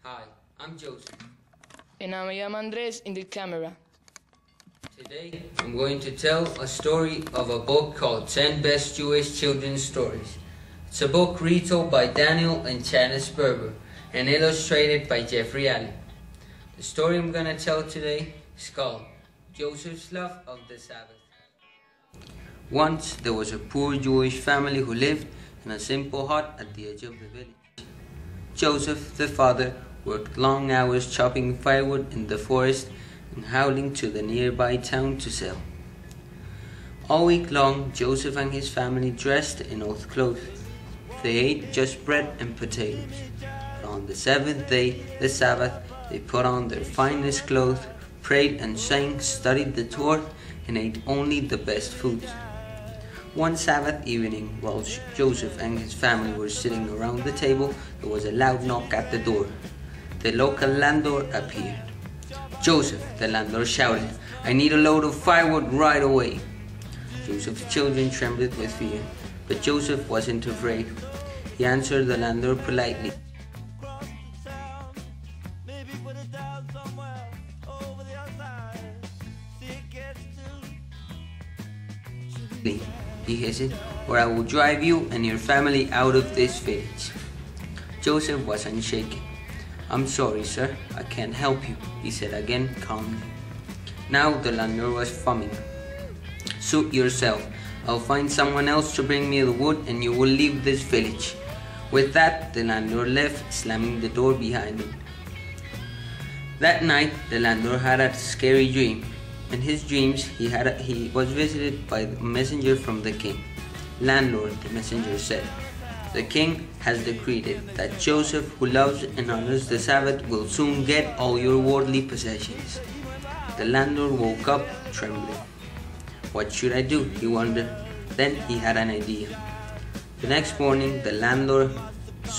Hi, I'm Joseph. And I'm Andres in the camera. Today I'm going to tell a story of a book called 10 Best Jewish Children's Stories. It's a book retold by Daniel and Janice Berber and illustrated by Jeffrey Allen. The story I'm going to tell today is called Joseph's Love of the Sabbath. Once there was a poor Jewish family who lived in a simple hut at the edge of the village. Joseph, the father, worked long hours chopping firewood in the forest and hauling to the nearby town to sell. All week long, Joseph and his family dressed in old clothes. They ate just bread and potatoes. But on the seventh day, the Sabbath, they put on their finest clothes, prayed and sang, studied the Torah, and ate only the best foods. One Sabbath evening, while Joseph and his family were sitting around the table, there was a loud knock at the door. The local landlord appeared. "Joseph," the landlord shouted, "I need a load of firewood right away." Joseph's children trembled with fear, but Joseph wasn't afraid. He answered the landlord politely. He hissed, "or I will drive you and your family out of this village." Joseph was unshaken. "I'm sorry, sir, I can't help you," he said again calmly. Now the landlord was foaming. "Suit yourself. I'll find someone else to bring me the wood and you will leave this village." With that, the landlord left, slamming the door behind him. That night, the landlord had a scary dream. In his dreams, he was visited by a messenger from the king. "Landlord," the messenger said, "the king has decreed that Joseph, who loves and honors the Sabbath, will soon get all your worldly possessions." The landlord woke up, trembling. What should I do? He wondered. Then he had an idea. The next morning, the landlord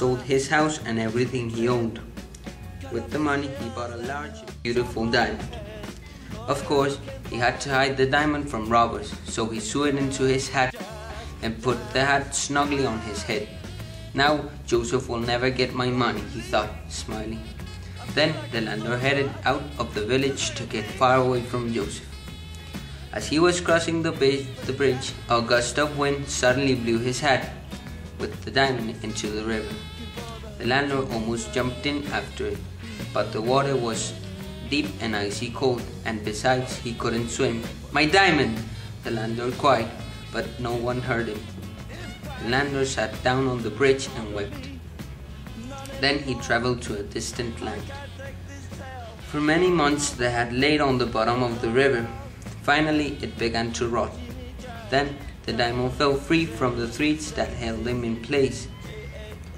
sold his house and everything he owned. With the money, he bought a large, beautiful diamond. Of course, he had to hide the diamond from robbers, so he sewed it into his hat and put the hat snugly on his head. "Now Joseph will never get my money," he thought, smiling. Then the landlord headed out of the village to get far away from Joseph. As he was crossing the bridge, a gust of wind suddenly blew his hat with the diamond into the river. The landlord almost jumped in after it, but the water was deep and icy cold, and besides, he couldn't swim. "My diamond!" the landlord cried, but no one heard him. The landlord sat down on the bridge and wept. Then he traveled to a distant land. For many months they had laid on the bottom of the river. Finally, it began to rot. Then the diamond fell free from the threads that held him in place.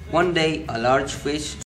One day, a large fish